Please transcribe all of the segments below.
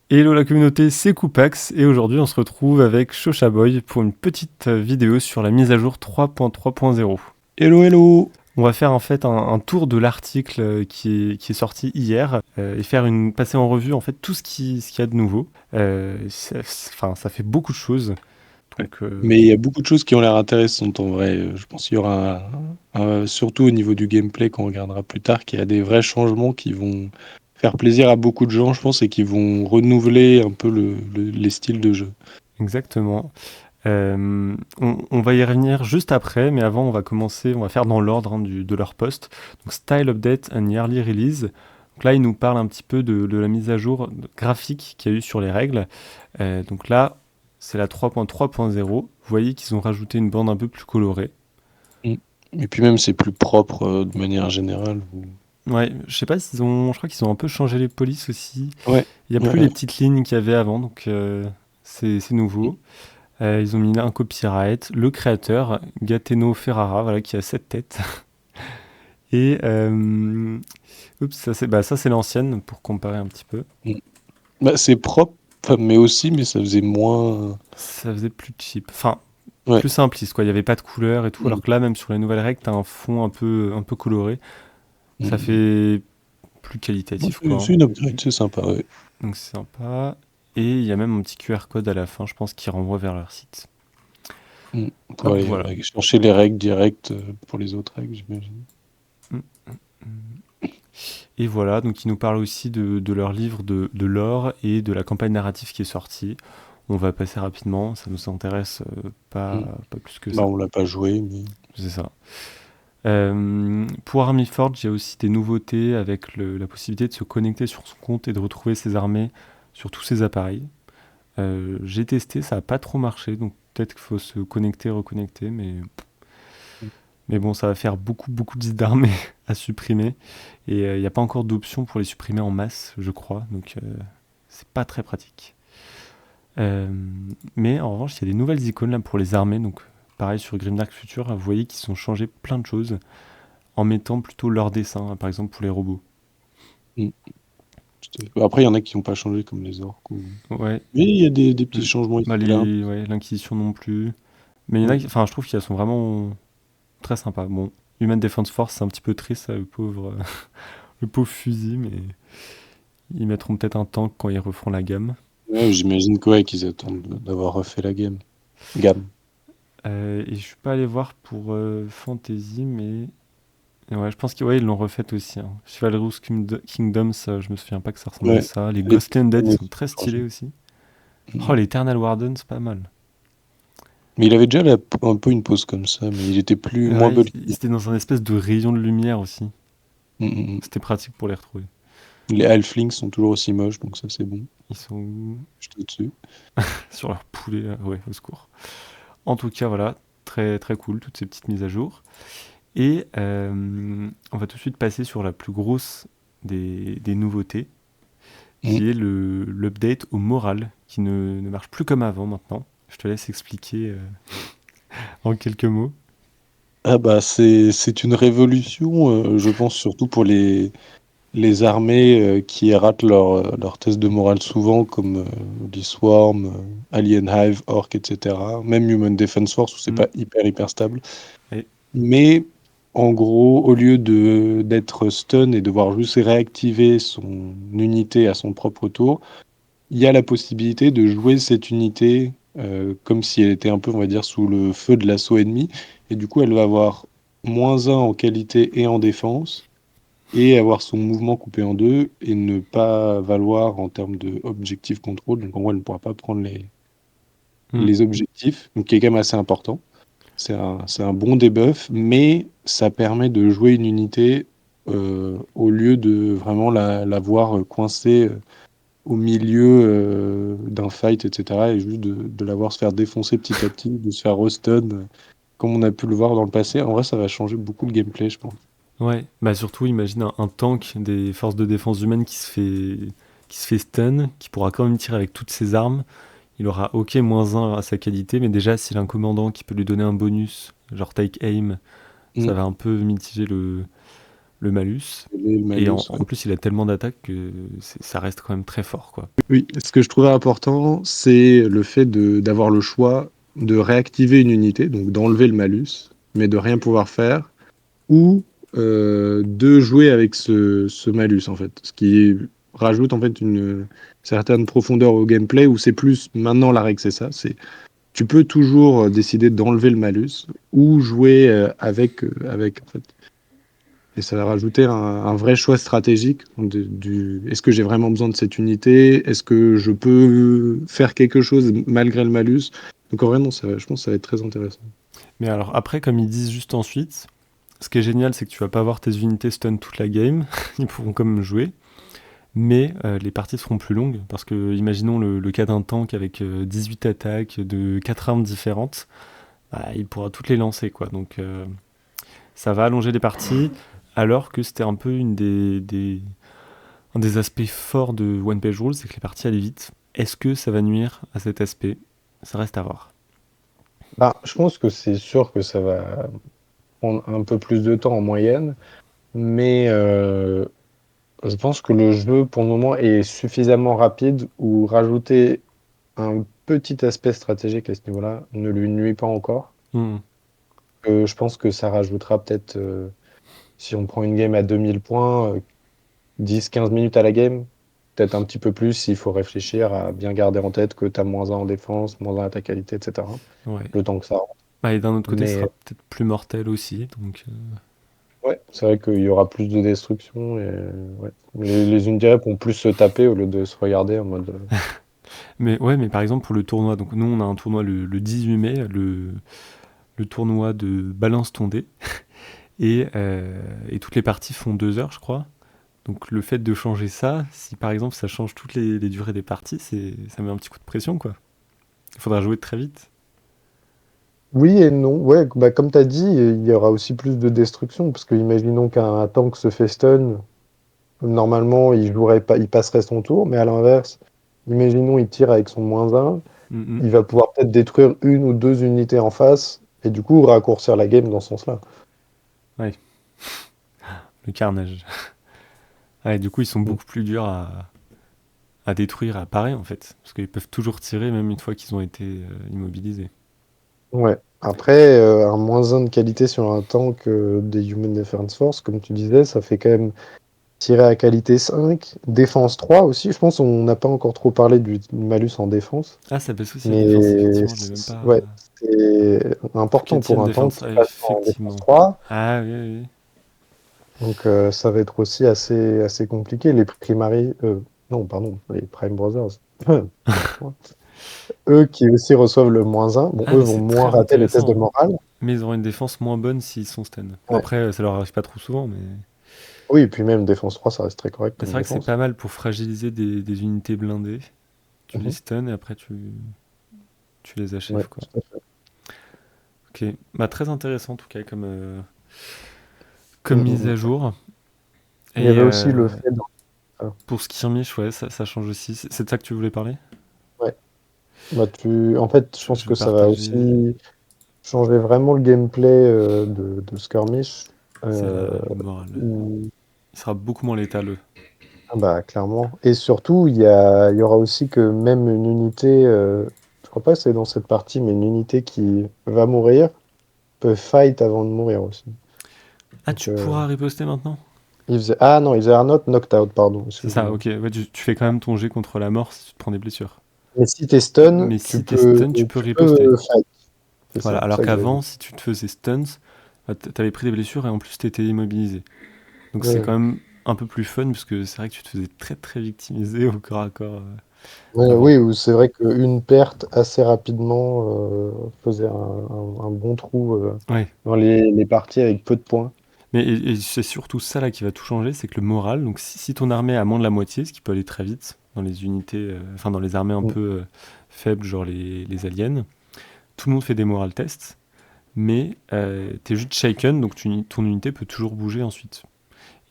Hello la communauté, c'est Koupax et aujourd'hui on se retrouve avec Shoshaboy pour une petite vidéo sur la mise à jour 3.3.0. Hello, hello! On va faire en fait un tour de l'article qui est sorti hier et passer en revue en fait tout ce qu'il y a de nouveau. Ça fait beaucoup de choses. Ouais. Donc, Mais il y a beaucoup de choses qui ont l'air intéressantes en vrai. Je pense qu'il y aura, surtout au niveau du gameplay qu'on regardera plus tard, qu'il y a des vrais changements qui vont faire plaisir à beaucoup de gens, je pense, et qui vont renouveler un peu les styles de jeu. exactement. On va y revenir juste après, mais avant on va faire dans l'ordre de leur post. Donc Style Update and Yearly Release. Donc là, il nous parle un petit peu de la mise à jour graphique qu'il y a eu sur les règles. Donc là, c'est la 3.3.0. Vous voyez qu'ils ont rajouté une bande un peu plus colorée. Mm. Et puis même, c'est plus propre de manière générale. Ouais, je sais pas je crois qu'ils ont un peu changé les polices aussi. Ouais, Il n'y a ouais, plus les ouais. petites lignes qu'il y avait avant, donc c'est nouveau. Ils ont mis un copyright, le créateur, Gateno Ferrara, voilà, qui a 7 têtes. Et oups, ça c'est l'ancienne pour comparer un petit peu. Mm. Bah, c'est propre, enfin, mais ça faisait moins. Ça faisait plus cheap, enfin Ouais. plus simpliste quoi. Il y avait pas de couleur et tout, Mm. alors que là même sur les nouvelles règles, t'as un fond un peu coloré. Ça Mm. fait plus Ouais, qualitatif c'est quoi, c'est hein. une upgrade, c'est sympa, ouais. Donc c'est sympa. Et il y a même un petit QR code à la fin, je pense, qui renvoie vers leur site. Pour Hop, aller voilà. chercher les règles directes pour les autres règles, j'imagine. Mm, mm, mm. Et voilà, donc ils nous parlent aussi de leur livre de lore et de la campagne narrative qui est sortie. On va passer rapidement, ça nous intéresse Mm. pas plus que Bah, ça. on l'a pas joué, mais. C'est ça. Pour Army Forge, il y a aussi des nouveautés avec la possibilité de se connecter sur son compte et de retrouver ses armées sur tous ses appareils. J'ai testé, ça n'a pas trop marché, donc peut-être qu'il faut se connecter, reconnecter, mais bon, ça va faire beaucoup, beaucoup de d'armées à supprimer. Et il n'y a pas encore d'option pour les supprimer en masse, je crois, donc c'est pas très pratique. Euh, mais en revanche, il y a des nouvelles icônes là pour les armées, donc pareil sur Grimdark Future, vous voyez qu'ils ont changé plein de choses en mettant plutôt leur dessin, hein, par exemple pour les robots. Mm. Après, il y en a qui n'ont pas changé comme les orques. Ouais, Mais il y a des petits changements ici bah et là. ouais, l'Inquisition non plus. Mais il y en a, Mm. enfin, je trouve qu'ils sont vraiment très sympas. Bon, Human Defense Force, c'est un petit peu triste, ça, le pauvre, le pauvre fusil, mais ils mettront peut-être un tank quand ils referont la gamme. Ouais, j'imagine que, ouais, qu'ils attendent d'avoir refait la gamme. Et je suis pas allé voir pour Fantasy, mais ouais, je pense qu'ils ouais, ils l'ont refaite aussi, hein. Chivalrous Kingdoms, je me souviens pas que ça ressemblait à Ouais, ça. Les les Ghostly Undead, ils aussi sont très changé. stylés aussi. Oh, Mm. l'Eternal Warden, c'est pas mal. Mais il avait déjà un peu une pose comme ça, mais il était moins Ouais, bulky. ils étaient dans un espèce de rayon de lumière aussi. Mm, mm, mm. C'était pratique pour les retrouver. Les halflings sont toujours aussi moches, donc ça c'est bon. Ils sont Je te dessus. sur leur poulet, ouais, au secours. En tout cas, voilà, très très cool, toutes ces petites mises à jour. Et on va tout de suite passer sur la plus grosse des nouveautés, Mm. qui est l'update au moral, qui ne marche plus comme avant maintenant. Je te laisse expliquer en quelques mots. Ah bah c'est une révolution, je pense surtout pour les armées qui ratent leur test de morale souvent, comme les Swarm, Alien Hive, Orc, etc. Même Human Defense Force, où c'est Mm. pas hyper stable. Et Mais en gros, au lieu d'être stun et devoir juste réactiver son unité à son propre tour, il y a la possibilité de jouer cette unité comme si elle était un peu, on va dire, sous le feu de l'assaut ennemi. Et du coup, elle va avoir -1 en qualité et en défense, et avoir son mouvement coupé en deux, et ne pas valoir en termes de objectif contrôle. Donc en gros, elle ne pourra pas prendre mm. les objectifs, donc qui est quand même assez important. C'est un bon debuff, mais ça permet de jouer une unité au lieu de vraiment la voir coincée au milieu d'un fight, etc. Et juste de la voir se faire défoncer petit à petit, de se faire restun, comme on a pu le voir dans le passé. En vrai, ça va changer beaucoup le gameplay, je pense. Ouais, bah surtout imagine un tank des forces de défense humaines qui se fait stun, qui pourra quand même tirer avec toutes ses armes. Il aura ok -1 à sa qualité, mais déjà s'il a un commandant qui peut lui donner un bonus, genre take aim, ça Mm. va un peu mitiger le le malus. le Et malus, en ouais. plus, il a tellement d'attaques que ça reste quand même très fort, quoi. Oui, ce que je trouvais important, c'est le fait d'avoir le choix de réactiver une unité, donc d'enlever le malus, mais de rien pouvoir faire, ou de jouer avec ce malus, en fait. Ce qui rajoute en fait une certaine profondeur au gameplay, où c'est plus, maintenant la règle c'est ça, c'est tu peux toujours décider d'enlever le malus, ou jouer avec, en fait. Et ça va rajouter un vrai choix stratégique est-ce que j'ai vraiment besoin de cette unité? Est-ce que je peux faire quelque chose malgré le malus? Donc en vrai, non, je pense que ça va être très intéressant. Mais alors après, comme ils disent juste ensuite, ce qui est génial, c'est que tu vas pas avoir tes unités stun toute la game. Ils pourront quand même jouer. Mais les parties seront plus longues. Parce que, imaginons le cas d'un tank avec 18 attaques de 4 armes différentes. Bah, il pourra toutes les lancer, quoi. Donc ça va allonger les parties. Alors que c'était un peu un des aspects forts de One Page Rules, c'est que les parties allaient vite. Est-ce que ça va nuire à cet aspect? Ça reste à voir. Bah, je pense que c'est sûr que ça va prendre un peu plus de temps en moyenne, mais je pense que le jeu, pour le moment, est suffisamment rapide où rajouter un petit aspect stratégique à ce niveau-là ne lui nuit pas encore. Hmm. Je pense que ça rajoutera peut-être, si on prend une game à 2000 points, 10-15 minutes à la game, peut-être un petit peu plus s'il faut réfléchir à bien garder en tête que tu as -1 en défense, -1 à ta qualité, etc. Ouais. Le temps que ça rentre. Bah, et d'un autre côté, ce sera Mais peut-être plus mortel aussi. Donc, ouais, c'est vrai qu'il y aura plus de destruction et ouais. Les Undirep vont plus se taper au lieu de se regarder en mode. Mais ouais, mais par exemple pour le tournoi, donc nous on a un tournoi le 18 mai, le tournoi de Balance ton dé, et toutes les parties font 2 heures, je crois. Donc le fait de changer ça, si par exemple ça change toutes les durées des parties, ça met un petit coup de pression, quoi. Il faudra jouer très vite. Oui et non. Ouais, bah, comme tu as dit, il y aura aussi plus de destruction parce que imaginons qu'un tank se fait stun, normalement il jouerait pas, il passerait son tour, mais à l'inverse, imaginons il tire avec son -1, Mhm. il va pouvoir peut-être détruire une ou deux unités en face et du coup raccourcir la game dans ce sens-là. Ouais, le carnage. Ouais, du coup ils sont Mm. beaucoup plus durs à détruire, à parer en fait. Parce qu'ils peuvent toujours tirer même une fois qu'ils ont été immobilisés. Ouais. Après, un -1 de qualité sur un tank des Human Defense Force, comme tu disais, ça fait quand même tirer à qualité 5, défense 3 aussi. Je pense qu'on n'a pas encore trop parlé du malus en défense. Ah, ça baisse aussi la défense, Mais effectivement, je l'ai même pas. ouais, c'est Pour important pour Ketian un tank Defense, qui ah, passe en défense effectivement. 3. Ah oui, oui, oui. Donc ça va être aussi assez compliqué. Les Primary, non, pardon, les Prime Brothers, n'importe quoi. Eux qui aussi reçoivent le -1, bon, Ah, eux mais vont c'est moins très rater les tests de intéressant. morale. Mais ils auront une défense moins bonne s'ils sont stun. Bon, Ouais. après, ça leur arrive pas trop souvent, mais Oui, et puis même défense 3, ça reste très correct c'est comme vrai que c'est défense. pas mal pour fragiliser des unités blindées. Tu les Mhm. stun et après tu les Ouais, achèves, quoi. tout à fait. Ok, bah très intéressant en tout cas comme Mm, mise mm, à mm. jour. Il y Et avait aussi le fait ah, pour Skirmish, ouais, ça change aussi. C'est de ça que tu voulais parler? ouais. Bah, en fait, je pense Je vais que ça va partager. aussi changer vraiment le gameplay de Skirmish. C'est Euh, le moral. où- Il sera beaucoup moins létal. ah bah, clairement. Et surtout, il y aura aussi que même une unité, je crois pas que c'est dans cette partie, mais une unité qui va mourir peut fight avant de mourir aussi. Ah, Donc, tu pourras riposter maintenant? ah non, il faisait un autre knocked out, pardon, C'est ça, excuse-moi. ok. Ouais, tu fais quand même ton jet contre la mort si tu te prends des blessures. Mais si t'es stun, Mais si t'es stun, tu peux tu riposter. peux fight. C'est Voilà, ça, alors ça que j'avais qu'avant, dit. si tu te faisais stuns, bah, t'avais pris des blessures et en plus t'étais immobilisé. Donc c'est Ouais. quand même un peu plus fun parce que c'est vrai que tu te faisais très très victimiser au corps à corps Ouais, avant. oui, ou c'est vrai qu'une perte assez rapidement faisait un bon trou Ouais. dans les parties avec peu de points. Mais et c'est surtout ça là qui va tout changer, c'est que le moral, donc si ton armée a moins de la moitié, ce qui peut aller très vite dans les unités, enfin dans les armées un Mm. peu faibles, genre les aliens, tout le monde fait des moral tests, mais t'es juste shaken, donc ton unité peut toujours bouger ensuite.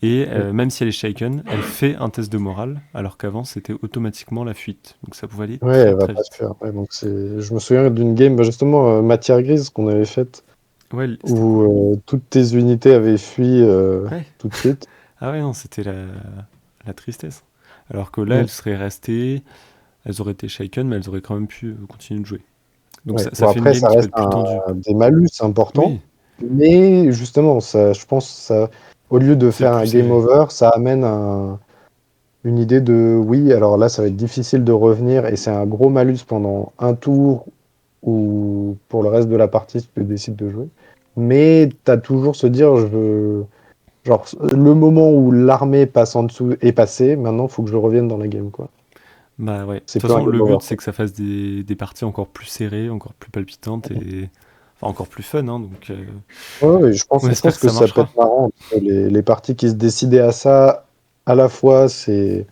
Et Mm. même si elle est shaken, elle fait un test de morale, alors qu'avant c'était automatiquement la fuite. Donc ça pouvait aller Ouais, très elle va très pas se vite. faire. Ouais, donc je me souviens d'une game, bah, justement, matière grise qu'on avait faite. Ouais, c'était où cool. toutes tes unités avaient fui Ouais. tout de suite. Ah ouais, non, c'était la tristesse. Alors que là, Mm. elles seraient restées, elles auraient été shaken, mais elles auraient quand même pu continuer de jouer. Donc Ouais. ça Bon, fait une après, game ça qui peut reste être plus tendue. des malus importants, Oui, mais justement, ça, je pense, ça, au lieu de c'est faire plus un game serré. over, ça amène une idée de oui, alors là, ça va être difficile de revenir et c'est un gros malus pendant un tour ou pour le reste de la partie si tu décides de jouer. Mais tu as toujours se dire, genre, le moment où l'armée passe en dessous est passé, maintenant, il faut que je revienne dans la game, quoi. Bah ouais. De C'est toute plus un façon, game le over, but, c'est quoi. que ça fasse des parties encore plus serrées, encore plus palpitantes et enfin, encore plus fun, hein, donc Ouais, ouais, on je espère pense que que ça ça peut marchera. être marrant. Parce que les parties qui se décidaient à ça, à la fois, c'est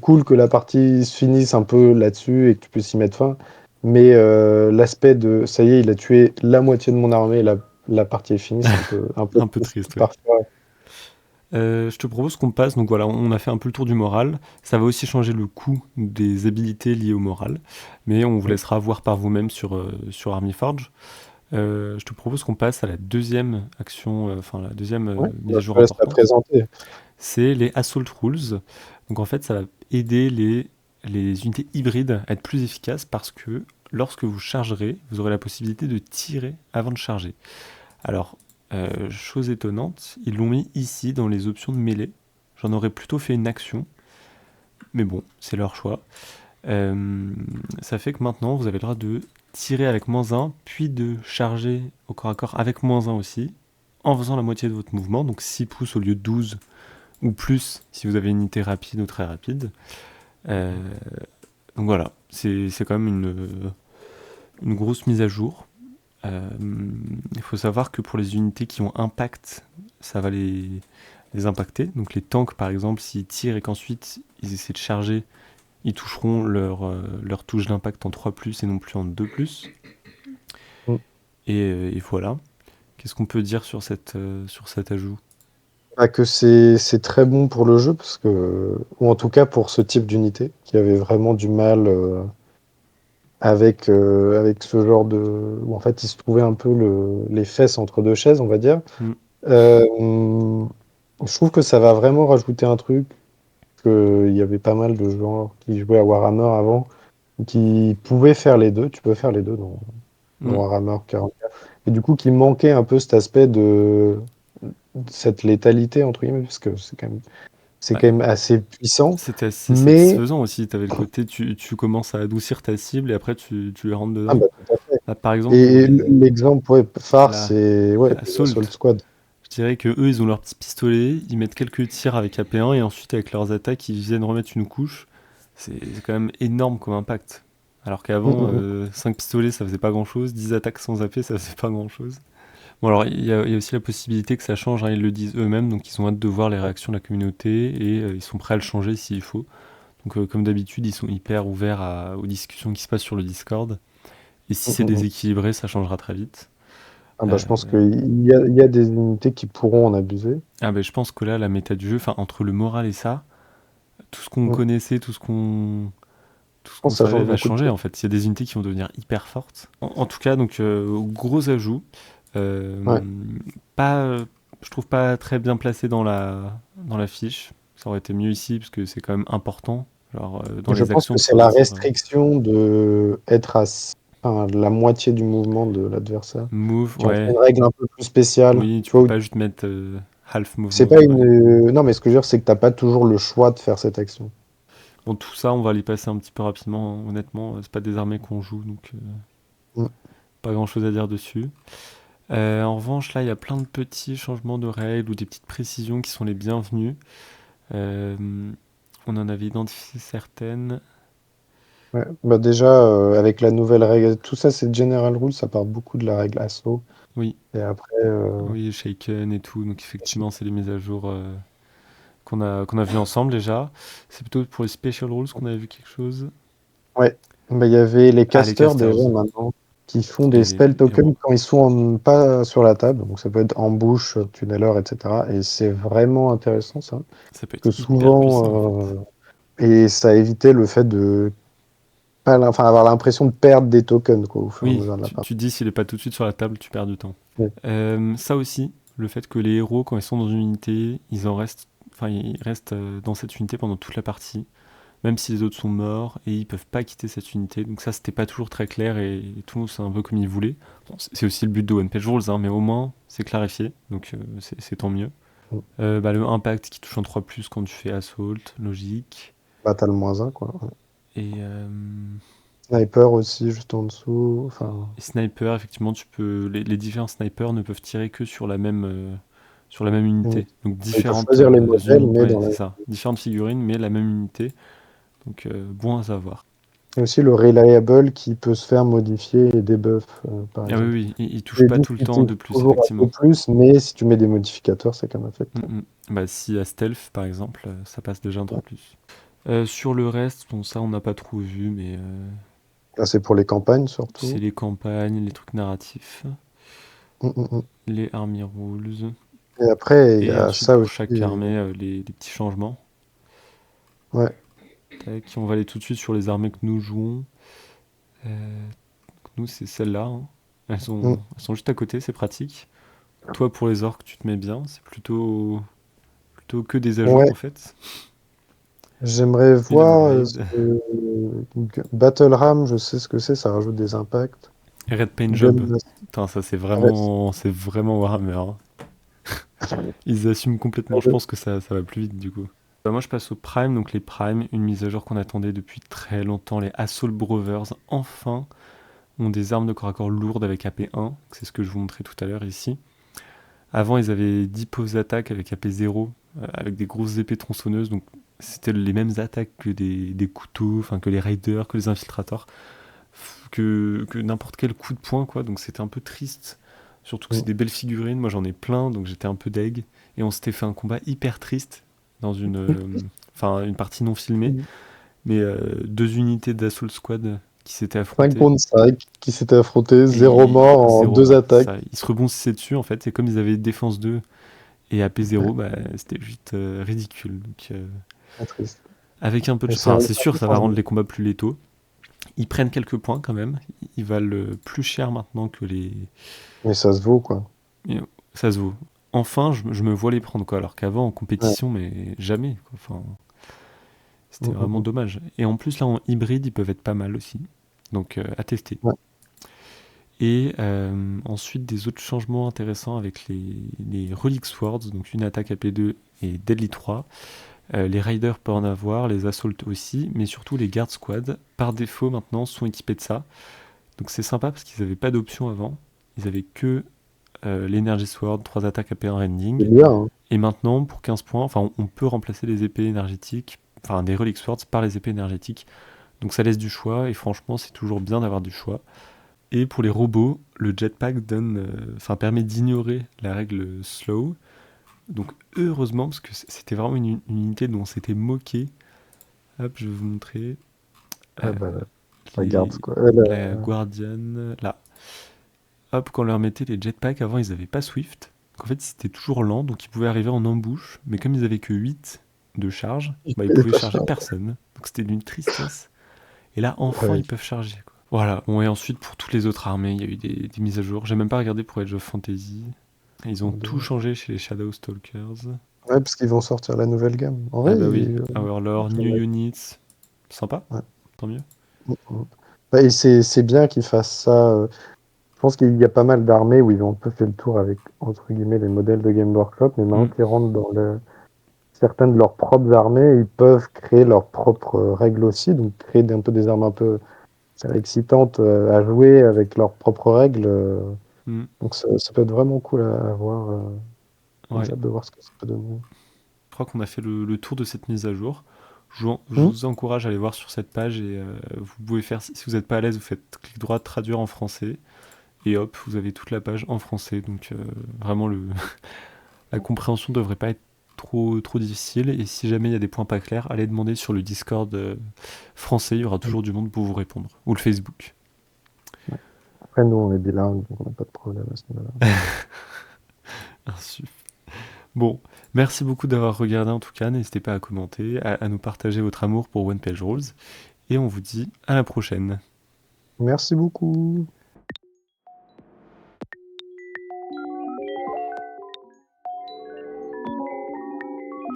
cool que la partie se finisse un peu là-dessus et que tu puisses y mettre fin. Mais l'aspect de ça y est, il a tué la moitié de mon armée, la partie est finie, c'est un peu Un peu triste triste, ouais. parfois. Je te propose qu'on passe, donc voilà, on a fait un peu le tour du moral. Ça va aussi changer le coût des habilités liées au moral, mais on vous Mm. laissera voir par vous-même sur Armyforge. Je te propose qu'on passe à la deuxième action, enfin la deuxième Ouais, mise bah, à je jour te laisse la importante. présenter. C'est les Assault Rules. Donc en fait, ça va aider les unités hybrides à être plus efficaces parce que lorsque vous chargerez, vous aurez la possibilité de tirer avant de charger. Alors, chose étonnante, ils l'ont mis ici dans les options de mêlée. J'en aurais plutôt fait une action, mais bon, c'est leur choix. Ça fait que maintenant, vous avez le droit de tirer avec -1, puis de charger au corps à corps avec -1 aussi, en faisant la moitié de votre mouvement, donc 6 pouces au lieu de 12, ou plus si vous avez une unité rapide ou très rapide. Euh, donc voilà, c'est quand même une grosse mise à jour. Il faut savoir que pour les unités qui ont impact, ça va les impacter. Donc les tanks, par exemple, s'ils tirent et qu'ensuite ils essaient de charger, ils toucheront leur touche d'impact en 3+, et non plus en 2+. Mm. Et voilà. Qu'est-ce qu'on peut dire sur cet ajout? Bah, que c'est très bon pour le jeu, parce que, ou en tout cas pour ce type d'unité, qui avait vraiment du mal avec ce genre de. Où en fait, il se trouvait un peu les fesses entre deux chaises, on va dire. Mm. Euh, je trouve que ça va vraiment rajouter un truc, qu'il y avait pas mal de gens qui jouaient à Warhammer avant, qui pouvaient faire les deux. Tu peux faire les deux dans Mm. Warhammer 40K. Et du coup, qui manquait un peu cet aspect de cette létalité, entre guillemets, parce que c'est Bah, quand même assez puissant. c'était assez Mais, satisfaisant aussi. Tu avais le côté, tu commences à adoucir ta cible et après tu les rentres ah dedans. bah, tout à fait. Là, par exemple, pour Et l'exemple ouais, phare, la, c'est ouais, les Assault, Assault Squad. je dirais que eux, ils ont leur petit pistolet, ils mettent quelques tirs avec AP1 et ensuite avec leurs attaques, ils viennent remettre une couche. C'est quand même énorme comme impact. Alors Mm, qu'avant, mm, 5 pistolets, ça faisait pas grand-chose, 10 attaques sans AP, ça faisait pas grand-chose. Bon alors, il y a aussi la possibilité que ça change, hein, ils le disent eux-mêmes, donc ils ont hâte de voir les réactions de la communauté et ils sont prêts à le changer s'il faut. Donc comme d'habitude, ils sont hyper ouverts aux discussions qui se passent sur le Discord. Et si mm, c'est mm, mm. déséquilibré, ça changera très vite. Ah bah, Euh, je pense qu'il y a des unités qui pourront en abuser. ah ben je pense que là, la méta du jeu, enfin entre le moral et ça, tout ce qu'on Mm. connaissait, tout ce Je qu'on pense que ça savait change va beaucoup de changer trucs. en fait. Il y a des unités qui vont devenir hyper fortes. En tout cas, donc gros ajout. Euh, Ouais. pas, je trouve pas très bien placé dans la fiche. Ça aurait été mieux ici parce que c'est quand même important. Genre dans Je les pense actions que de c'est la pouvoir dire restriction de être enfin, la moitié du mouvement de l'adversaire move, qui en fait ouais, une règle un peu plus spéciale. oui, Tu tu peux vois, pas juste mettre half c'est movement, pas ouais. une. Non, mais ce que je veux dire, c'est que t'as pas toujours le choix de faire cette action. Bon, tout ça, on va les passer un petit peu rapidement, hein. Honnêtement, c'est pas des armées qu'on joue, donc Mm. pas grand chose à dire dessus. En revanche, là, il y a plein de petits changements de règles ou des petites précisions qui sont les bienvenues. Euh, on en avait identifié certaines. Ouais. Bah déjà, avec la nouvelle règle, tout ça, c'est General Rule, ça part beaucoup de la règle ASSO. Oui, Et après, oui, Shaken et tout. Donc effectivement, c'est les mises à jour qu'on a vu ensemble déjà. C'est plutôt pour les Special Rules qu'on avait vu quelque chose. ouais. Bah, il y avait les Ah, les casters déjà casters maintenant qui font des et spell les héros. tokens quand ils sont pas sur la table. Donc ça peut être embouche, tunneler, etc. Et c'est vraiment intéressant ça. Ça peut être Que hyper puissant en souvent, fait. et ça évitait le fait de pas, enfin, avoir l'impression de perdre des tokens quoi, au fur et à Oui, mesure de la tu partie. dis s'il est pas tout de suite sur la table, tu perds du temps. Oui. Ça aussi, le fait que les héros, quand ils sont dans une unité, ils restent dans cette unité pendant toute la partie, même si les autres sont morts, et ils peuvent pas quitter cette unité. Donc ça, c'était pas toujours très clair, et tout le monde c'est un peu comme il voulait. Bon, c'est aussi le but de One Page Rules, hein, mais au moins, c'est clarifié, donc c'est tant mieux. Mm. Le impact qui touche en 3+, quand tu fais Assault, logique. Bah, t'as le -1, quoi. Ouais. Et, Sniper aussi, juste en dessous. Enfin, et sniper, effectivement, les différents snipers ne peuvent tirer que sur la même unité. Donc ils peuvent différentes choisir les modèles, unités, mais ouais, dans la... c'est ça. Différentes figurines, mais la même unité. Donc bon à savoir. Il y a aussi le reliable qui peut se faire modifier et debuff, par Ah oui, exemple. oui, il touche C'est pas tout le temps discuté de plus, toujours un peu effectivement. plus, mais si tu mets des modificateurs, c'est quand même Mm, affecté. mm. Bah, si à stealth, par exemple, ça passe déjà un Ouais. 3+. Sur le reste, bon, ça on n'a pas trop vu, mais Là, c'est pour les campagnes c'est surtout. les campagnes, les trucs narratifs, Mm, mm, mm. les army rules, Et après, il y et a ensuite ça pour aussi. chaque armée, les petits changements. Ouais. Tac, on va aller tout de suite sur les armées que nous jouons. Euh, Nous, c'est celles-là, hein. Mm. Elles sont juste à côté, c'est pratique. Toi, pour les orques, tu te mets bien. C'est plutôt que des ajouts, Ouais. en fait. J'aimerais Et le voir grade. Battle Ram, je sais ce que c'est, ça rajoute des impacts. Et Red Paint Job. Gun... Putain, ça, Ouais. c'est vraiment Warhammer, hein. Ils assument complètement. Je pense que ça va plus vite, du coup. Moi, je passe au Prime. Donc, les Prime, une mise à jour qu'on attendait depuis très longtemps. Les Assault Brothers, enfin, ont des armes de corps à corps lourdes avec AP1. C'est ce que je vous montrais tout à l'heure ici. Avant, ils avaient 10 pauses d'attaque avec AP0, avec des grosses épées tronçonneuses. Donc, c'était les mêmes attaques que des couteaux, enfin que les raiders, que les infiltrateurs, que n'importe quel coup de poing, quoi. Donc, c'était un peu triste. Surtout que c'est Mm. des belles figurines. Moi, j'en ai plein, donc j'étais un peu deg. Et on s'était fait un combat hyper triste dans une partie non filmée. Mais deux unités d'Assault Squad qui s'étaient 5 affrontées. contre 5 qui s'étaient affrontés, 0 Et mort en zéro 2 mort, attaques. ça. Ils se rebondissaient dessus, en fait. Et comme ils avaient défense 2 et AP0, bah, c'était juste ridicule. Donc, Très triste. avec un peu de Mais chance. Enfin, c'est un sûr, peu ça va rendre changement. les combats plus létaux. Ils prennent quelques points quand même. Ils valent plus cher maintenant que les. Mais ça se vaut, quoi. Et, ça se vaut. Enfin, je me vois les prendre, quoi. Alors qu'avant, en Ouais. compétition, mais jamais, quoi. Enfin, Mm, c'était mm, vraiment mm. dommage. Et en plus, là, en hybride, ils peuvent être pas mal aussi. Donc, à tester. Ouais. Et ensuite, des autres changements intéressants avec les Relic Swords, donc une attaque AP2 et Deadly 3. Les Riders peuvent en avoir, les Assault aussi, mais surtout les Guard Squad, par défaut maintenant, sont équipés de ça. Donc c'est sympa parce qu'ils n'avaient pas d'option avant. Ils avaient que l'Energy Sword, 3 attaques AP1 C'est Rending. bien, hein. Et maintenant, pour 15 points, enfin, on peut remplacer les épées énergétiques, enfin des Relic Swords, par les épées énergétiques. Donc ça laisse du choix, et franchement, c'est toujours bien d'avoir du choix. Et pour les robots, le jetpack permet d'ignorer la règle slow. Donc heureusement, parce que c'était vraiment une unité dont on s'était moqué. Hop, je vais vous montrer. Euh, Ah bah, les, regarde, quoi. la Guardian, là. Hop, quand on leur mettait les jetpacks, avant ils n'avaient pas Swift. Donc en fait, c'était toujours lent, donc ils pouvaient arriver en embouche. Mais comme ils avaient que 8 de charge, bah, ils Elle est pouvaient pas charger chère. personne. Donc c'était d'une tristesse. Et là, Ah enfin, oui. ils peuvent charger, quoi. Voilà. Bon, et ensuite, pour toutes les autres armées, il y a eu des mises à jour. J'ai même pas regardé pour Age of Fantasy. Ils ont tout changé chez les Shadow Stalkers. Ouais, parce qu'ils vont sortir la nouvelle gamme. En vrai, Ah bah oui, Our Lore, New Units. Sympa, ouais. tant mieux. Mm, mm. Bah, et c'est bien qu'ils fassent ça. Je pense qu'il y a pas mal d'armées où ils ont un peu fait le tour avec, entre guillemets, les modèles de Game Workshop, mais maintenant Hmm, qu'ils rentrent dans certaines de leurs propres armées, ils peuvent créer leurs propres règles aussi, donc créer un peu des armes un peu excitantes à jouer avec leurs propres règles. hmm. Donc ça peut être vraiment cool à voir. Ouais, J'ai hâte de voir ce que ça peut donner. je crois qu'on a fait le tour de cette mise à jour. Je Hmm. vous encourage à aller voir sur cette page et vous pouvez faire, si vous n'êtes pas à l'aise, vous faites clic droit, traduire en français et hop, vous avez toute la page en français. Donc vraiment, la compréhension ne devrait pas être trop difficile. Et si jamais il y a des points pas clairs, allez demander sur le Discord français, il y aura toujours du monde pour vous répondre. Ou le Facebook. Après, nous, on est bilingues, donc on n'a pas de problème à ce niveau-là. Bon, merci beaucoup d'avoir regardé en tout cas. N'hésitez pas à commenter, à nous partager votre amour pour One Page Rules. Et on vous dit à la prochaine. Merci beaucoup.